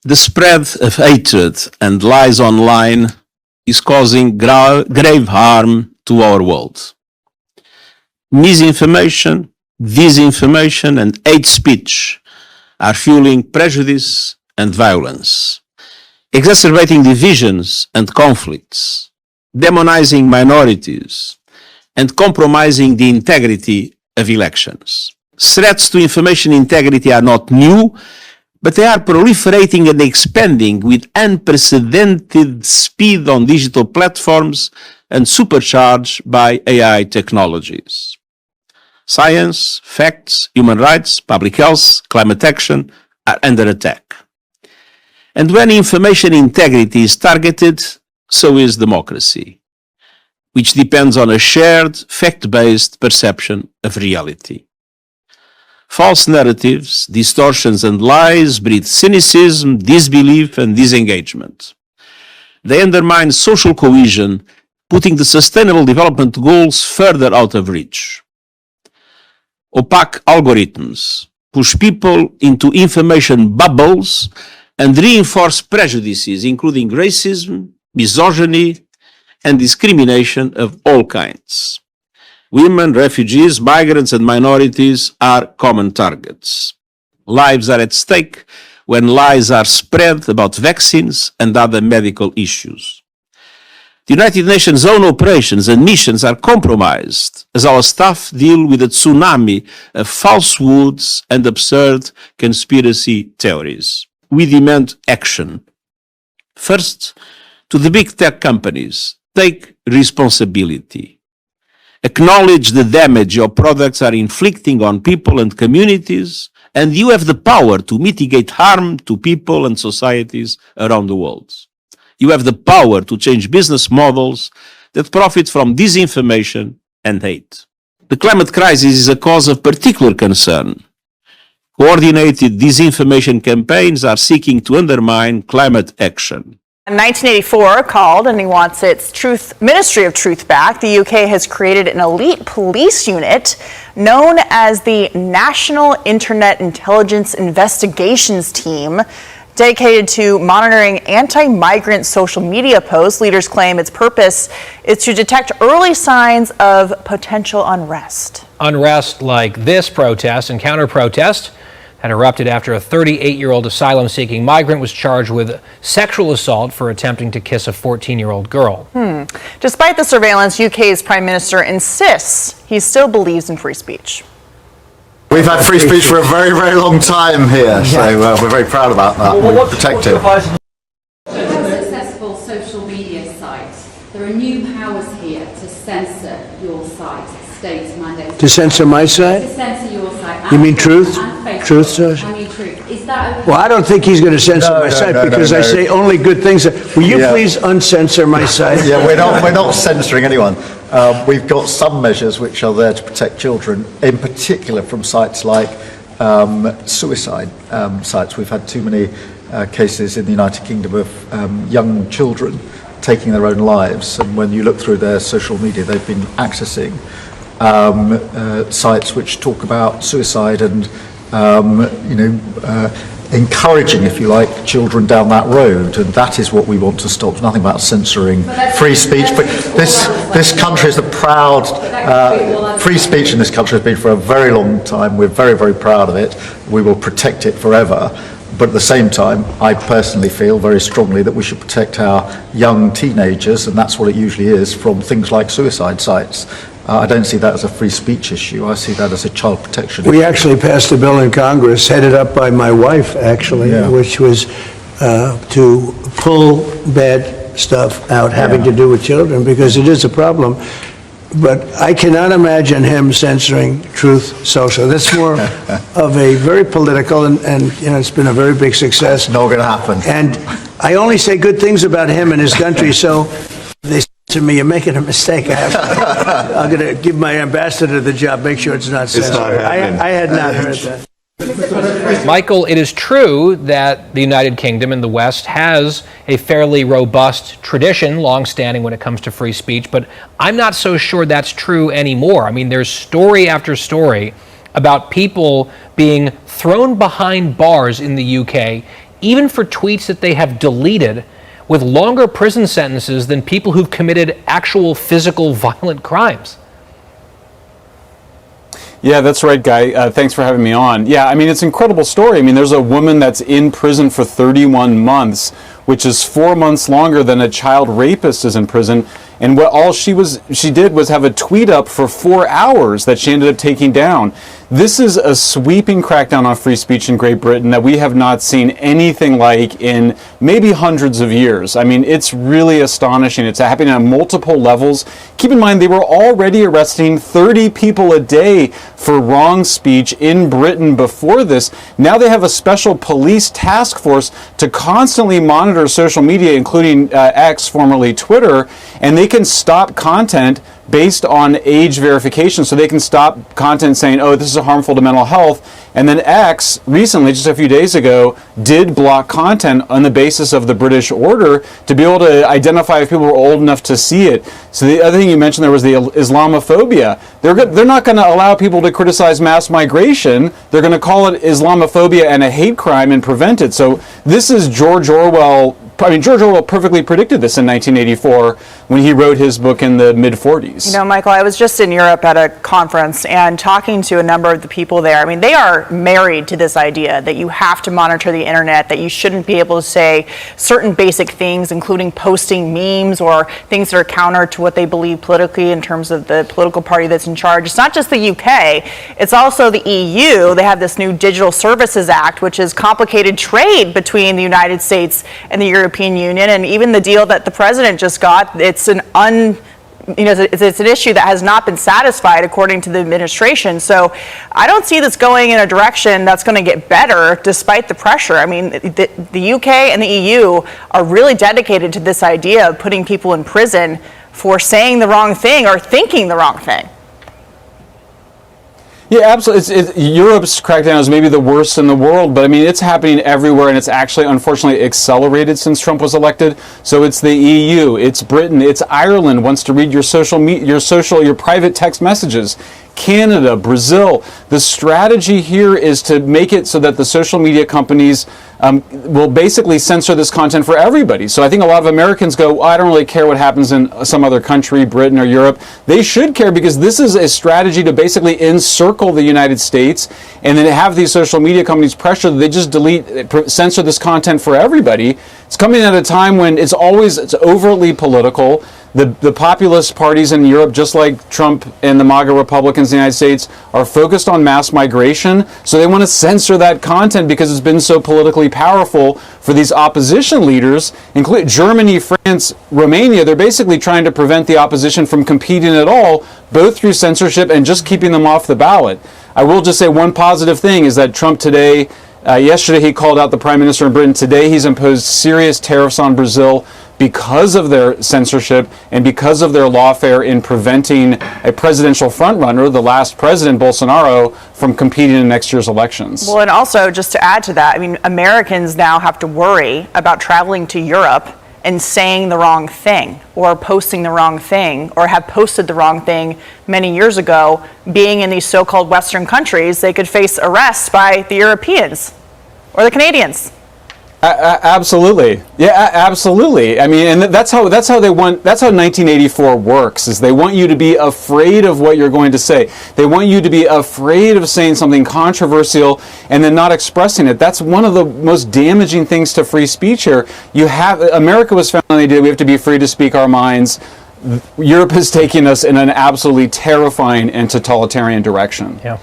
The spread of hatred and lies online is causing grave harm to our world. Misinformation, disinformation, and hate speech are fueling prejudice and violence, exacerbating divisions and conflicts, demonizing minorities, and compromising the integrity of elections. Threats to information integrity are not new, but they are proliferating and expanding with unprecedented speed on digital platforms and supercharged by AI technologies. Science, facts, human rights, public health, climate action are under attack. And when information integrity is targeted, so is democracy, which depends on a shared, fact-based perception of reality. False narratives, distortions, and lies breed cynicism, disbelief, and disengagement. They undermine social cohesion, putting the Sustainable Development Goals further out of reach. Opaque algorithms push people into information bubbles and reinforce prejudices, including racism, misogyny, and discrimination of all kinds. Women, refugees, migrants, and minorities are common targets. Lives are at stake when lies are spread about vaccines and other medical issues. The United Nations' own operations and missions are compromised as our staff deal with a tsunami of falsehoods and absurd conspiracy theories. We demand action. First, to the big tech companies, take responsibility. Acknowledge the damage your products are inflicting on people and communities, and you have the power to mitigate harm to people and societies around the world. You have the power to change business models that profit from disinformation and hate. The climate crisis is a cause of particular concern. Coordinated disinformation campaigns are seeking to undermine climate action. 1984 called and he wants its Ministry of Truth back. The UK has created an elite police unit known as the National Internet Intelligence Investigations Team, dedicated to monitoring anti-migrant social media posts. Leaders claim its purpose is to detect early signs of potential unrest. Unrest like this protest and counter-protest had erupted after a 38-year-old asylum-seeking migrant was charged with sexual assault for attempting to kiss a 14-year-old girl. Despite the surveillance, UK's Prime Minister insists he still believes in free speech. We've had free speech for a very, very long time here, so we're very proud about that. We protect it. Successful social media sites. There are new powers here to censor your site, state mandates. To censor my site? To censor your site. You mean Truth? Truth Social? I mean Truth. Is that well, I don't think he's going to censor my site because I say only good things. Will you please uncensor my site? Yeah, we're not censoring anyone. We've got some measures which are there to protect children, in particular from sites like suicide sites. We've had too many cases in the United Kingdom of young children taking their own lives, and when you look through their social media, they've been accessing sites which talk about suicide and encouraging, if you like, children down that road, and that is what we want to stop. It's nothing about censoring free speech. But this country is a proud free speech in this country has been for a very long time. We're very, very proud of it. We will protect it forever. But at the same time, I personally feel very strongly that we should protect our young teenagers, and that's what it usually is, from things like suicide sites. I don't see that as a free speech issue. I see that as a child protection issue. We actually passed a bill in Congress, headed up by my wife, actually, which was to pull bad stuff out having to do with children, because it is a problem. But I cannot imagine him censoring Truth Social. That's more of a very political, and it's been a very big success. Not going to happen. And I only say good things about him and his country, so they to me, you're making a mistake. I'm going to give my ambassador the job, make sure it's not censored. I had not heard that. Michael, it is true that the United Kingdom and the West has a fairly robust tradition, long-standing when it comes to free speech, but I'm not so sure that's true anymore. I mean, there's story after story about people being thrown behind bars in the UK even for tweets that they have deleted with longer prison sentences than people who've committed actual physical violent crimes. Yeah, that's right, Guy. Thanks for having me on. Yeah, I mean, it's an incredible story. I mean, there's a woman that's in prison for 31 months, which is 4 months longer than a child rapist is in prison. And what all she did was have a tweet up for 4 hours that she ended up taking down. This is a sweeping crackdown on free speech in Great Britain that we have not seen anything like in maybe hundreds of years. I mean, it's really astonishing. It's happening on multiple levels. Keep in mind, they were already arresting 30 people a day for wrong speech in Britain before this. Now they have a special police task force to constantly monitor social media, including X, formerly Twitter, and they can stop content based on age verification. So they can stop content saying, oh, this is harmful to mental health. And then X, recently, just a few days ago, did block content on the basis of the British order to be able to identify if people were old enough to see it. So the other thing you mentioned there was the Islamophobia. They're not going to allow people to criticize mass migration. They're going to call it Islamophobia and a hate crime and prevent it. So this is George Orwell. I mean, George Orwell perfectly predicted this in 1984 when he wrote his book in the mid-40s. You know, Michael, I was just in Europe at a conference and talking to a number of the people there. I mean, they are married to this idea that you have to monitor the internet, that you shouldn't be able to say certain basic things, including posting memes or things that are counter to what they believe politically in terms of the political party that's in charge. It's not just the UK, it's also the EU. They have this new Digital Services Act, which is complicated trade between the United States and the European Union, and even the deal that the president just got, it's an it's an issue that has not been satisfied according to the administration. So I don't see this going in a direction that's going to get better despite the pressure. I mean, the UK and the EU are really dedicated to this idea of putting people in prison for saying the wrong thing or thinking the wrong thing. Yeah, absolutely. Europe's crackdown is maybe the worst in the world, but I mean, it's happening everywhere, and it's actually, unfortunately, accelerated since Trump was elected. So it's the EU, it's Britain, it's Ireland wants to read your private text messages. Canada, Brazil. The strategy here is to make it so that the social media companies will basically censor this content for everybody. So I think a lot of Americans go, well, I don't really care what happens in some other country, Britain or Europe. They should care because this is a strategy to basically encircle the United States and then have these social media companies pressure that they just censor this content for everybody. It's coming at a time when it's overtly political. The populist parties in Europe, just like Trump and the MAGA Republicans in the United States, are focused on mass migration. So they want to censor that content because it's been so politically powerful for these opposition leaders, including Germany, France, Romania. They're basically trying to prevent the opposition from competing at all, both through censorship and just keeping them off the ballot. I will just say one positive thing is that Trump today, yesterday he called out the Prime Minister in Britain. Today he's imposed serious tariffs on Brazil because of their censorship and because of their lawfare in preventing a presidential frontrunner, the last president, Bolsonaro, from competing in next year's elections. Well, and also, just to add to that, I mean, Americans now have to worry about traveling to Europe and saying the wrong thing or posting the wrong thing or have posted the wrong thing many years ago. Being in these so-called Western countries, they could face arrests by the Europeans or the Canadians. Absolutely. Yeah, absolutely. I mean, and that's how 1984 works, is they want you to be afraid of what you're going to say. They want you to be afraid of saying something controversial and then not expressing it. That's one of the most damaging things to free speech here. America was founded on the idea we have to be free to speak our minds. Europe is taking us in an absolutely terrifying and totalitarian direction. Yeah.